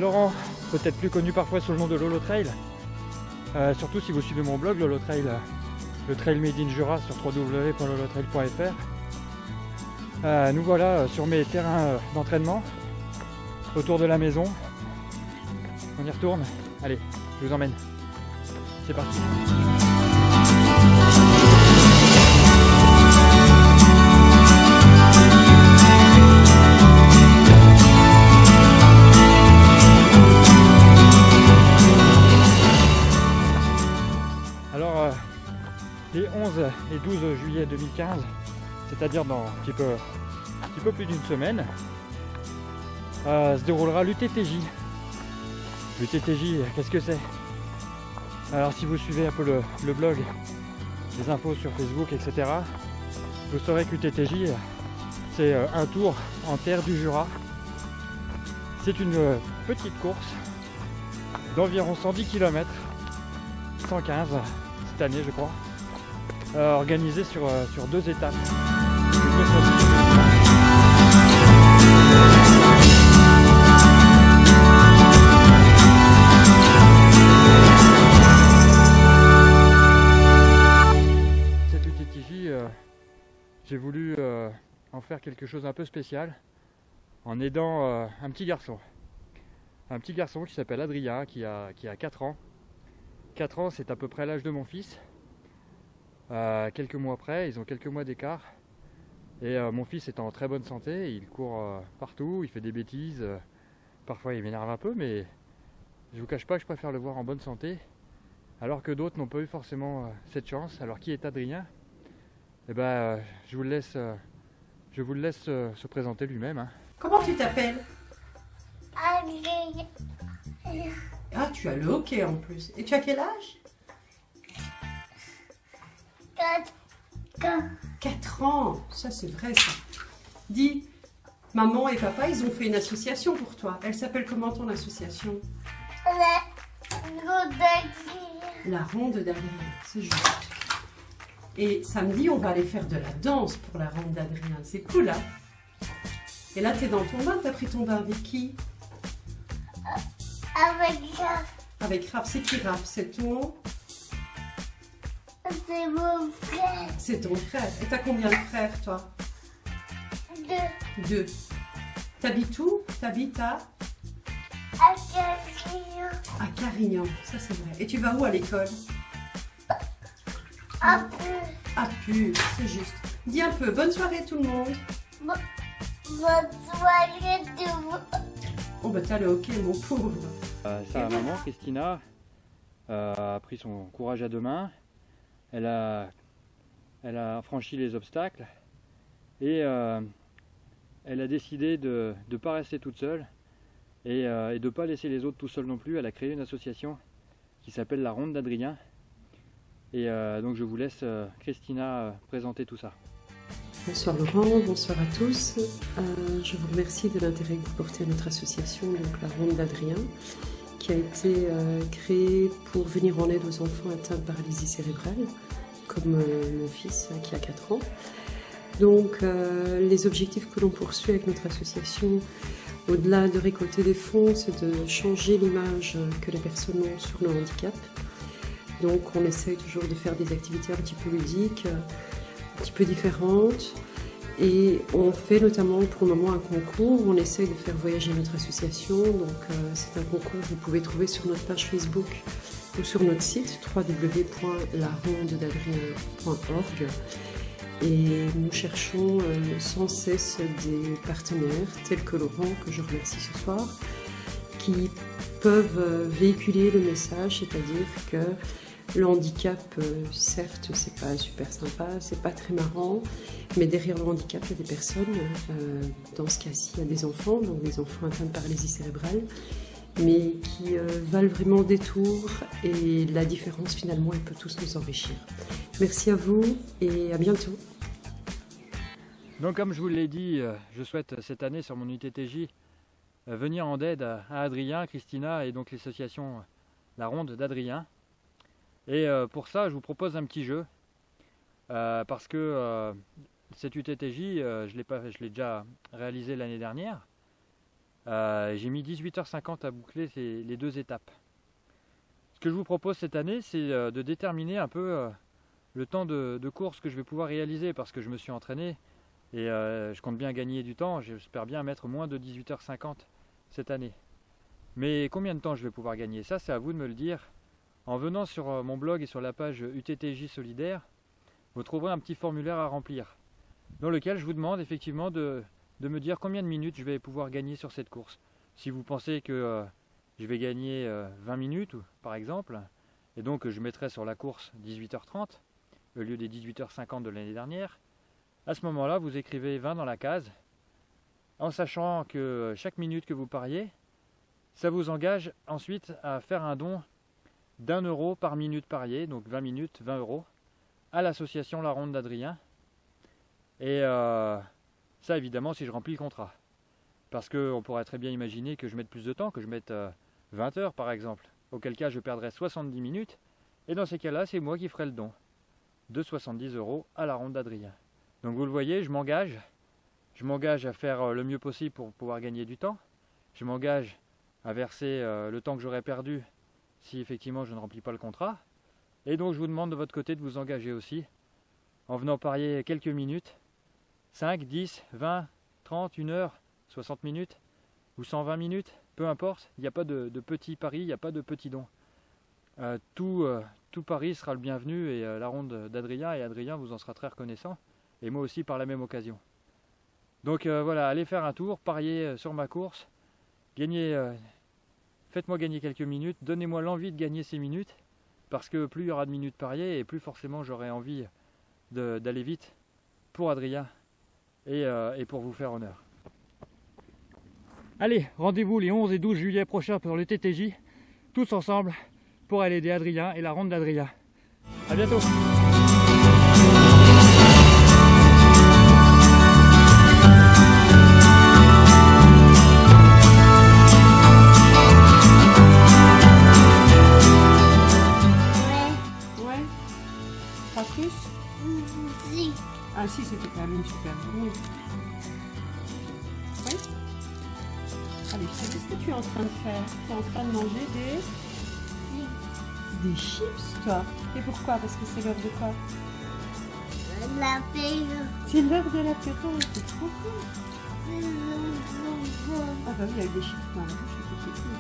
Laurent, peut-être plus connu parfois sous le nom de Lolo Trail. Surtout si vous suivez mon blog Lolo Trail, le Trail Made in Jura sur www.lolotrail.fr. Nous voilà sur mes terrains d'entraînement autour de la maison. On y retourne. Allez, je vous emmène. C'est parti. Alors, les 11 et 12 juillet 2015, c'est-à-dire dans un petit peu plus d'une semaine, se déroulera l'UTTJ. L'UTTJ, qu'est-ce que c'est? Alors si vous suivez un peu le blog, les infos sur Facebook, etc., vous saurez que l'UTTJ, c'est un tour en terre du Jura. C'est une petite course d'environ 110 km, 115 cette année je crois, organisée sur 2 étapes. J'ai voulu en faire quelque chose un peu spécial en aidant un petit garçon. Un petit garçon qui s'appelle Adrien, qui a 4 ans. 4 ans, c'est à peu près l'âge de mon fils. Quelques mois près, ils ont quelques mois d'écart. Et mon fils est en très bonne santé, il court partout, il fait des bêtises. Parfois il m'énerve un peu, mais je vous cache pas que je préfère le voir en bonne santé. Alors que d'autres n'ont pas eu forcément cette chance. Alors qui est Adrien? Eh ben, je vous le laisse se présenter lui-même. Hein. Comment tu t'appelles? Ah, tu as le hockey en plus. Et tu as quel âge? 4 ans. Ça, c'est vrai, ça. Dis, maman et papa, ils ont fait une association pour toi. Elle s'appelle comment ton association? La Ronde d'Adrien. C'est juste. Et samedi, on va aller faire de la danse pour la Ronde d'Adrien. C'est cool, hein? Et là, tu es dans ton bain. Tu as pris ton bain avec qui? Avec Raph. Avec Raph. C'est qui Raph? C'est ton... C'est mon frère. C'est ton frère. Et tu as combien de frères, toi? 2. T'habites où? T'habites à Carignan. À Carignan. Ça, c'est vrai. Et tu vas où à l'école? À Pur. À Pur, c'est juste. Dis un peu, bonne soirée tout le monde. Bonne soirée tout le monde. Oh bah t'as le hockey, mon pauvre. Sa maman, Christina, a pris son courage à 2 mains. Elle a franchi les obstacles et elle a décidé de ne pas rester toute seule et de ne pas laisser les autres tout seuls non plus. Elle a créé une association qui s'appelle la Ronde d'Adrien. Et donc je vous laisse Christina présenter tout ça. Bonsoir Laurent, bonsoir à tous. Je vous remercie de l'intérêt que vous portez à notre association, donc la Ronde d'Adrien, qui a été créée pour venir en aide aux enfants atteints de paralysie cérébrale, comme mon fils qui a 4 ans. Donc les objectifs que l'on poursuit avec notre association, au-delà de récolter des fonds, c'est de changer l'image que les personnes ont sur le handicap. Donc on essaye toujours de faire des activités un petit peu ludiques, un petit peu différentes. Et on fait notamment pour le moment un concours. On essaye de faire voyager notre association. Donc c'est un concours que vous pouvez trouver sur notre page Facebook ou sur notre site www.larondedadrien.org. Et nous cherchons sans cesse des partenaires tels que Laurent, que je remercie ce soir, qui peuvent véhiculer le message, c'est-à-dire que le handicap, certes, c'est pas super sympa, c'est pas très marrant, mais derrière le handicap, il y a des personnes, dans ce cas-ci, il y a des enfants, donc des enfants atteints de paralysie cérébrale, mais qui valent vraiment des tours, et la différence, finalement, elle peut tous nous enrichir. Merci à vous, et à bientôt. Donc comme je vous l'ai dit, je souhaite cette année sur mon UTTJ venir en aide à Adrien, Christina et donc l'association La Ronde d'Adrien. Et pour ça, je vous propose un petit jeu, parce que cette UTTJ, je l'ai déjà réalisé l'année dernière, J'ai mis 18h50 à boucler les 2 étapes. Ce que je vous propose cette année, c'est de déterminer un peu le temps de course que je vais pouvoir réaliser, parce que je me suis entraîné et je compte bien gagner du temps. J'espère bien mettre moins de 18h50 cette année. Mais combien de temps je vais pouvoir gagner? Ça, c'est à vous de me le dire. En venant sur mon blog et sur la page UTTJ Solidaire, vous trouverez un petit formulaire à remplir, dans lequel je vous demande effectivement de me dire combien de minutes je vais pouvoir gagner sur cette course. Si vous pensez que je vais gagner 20 minutes, par exemple, et donc je mettrai sur la course 18h30, au lieu des 18h50 de l'année dernière, à ce moment-là, vous écrivez 20 dans la case, en sachant que chaque minute que vous pariez, ça vous engage ensuite à faire un don d'1 euro par minute pariée, donc 20 minutes, 20 euros, à l'association La Ronde d'Adrien. Et ça, évidemment, si je remplis le contrat. Parce qu'on pourrait très bien imaginer que je mette plus de temps, que je mette 20 heures par exemple, auquel cas je perdrais 70 minutes, et dans ces cas-là, c'est moi qui ferai le don de 70 euros à La Ronde d'Adrien. Donc vous le voyez, je m'engage à faire le mieux possible pour pouvoir gagner du temps, je m'engage à verser le temps que j'aurais perdu si effectivement je ne remplis pas le contrat, et donc je vous demande de votre côté de vous engager aussi, en venant parier quelques minutes, 5, 10, 20, 30, 1 heure, 60 minutes, ou 120 minutes, peu importe, il n'y a pas de petits paris, il n'y a pas de petits dons. Tout pari sera le bienvenu, et La Ronde d'Adrien et Adrien vous en sera très reconnaissant, et moi aussi par la même occasion. Donc voilà, allez faire un tour, pariez sur ma course, faites-moi gagner quelques minutes, donnez-moi l'envie de gagner ces minutes, parce que plus il y aura de minutes pariées, et plus forcément j'aurai envie d'aller vite pour Adrien et pour vous faire honneur. Allez, rendez-vous les 11 et 12 juillet prochains pour le TTJ, tous ensemble pour aller aider Adrien et La Ronde d'Adrien. A bientôt. Ouais. Pas plus? Si. Ah si, c'était quand même une super journée. Oui. Allez, qu'est-ce que tu es en train de faire? Tu es en train de manger des chips, toi? Et pourquoi? Parce que c'est l'heure de quoi? L'apéro. C'est l'heure de l'apéro, c'est trop cool. Ah bah oui, avec des chips dans la bouche, c'est cool.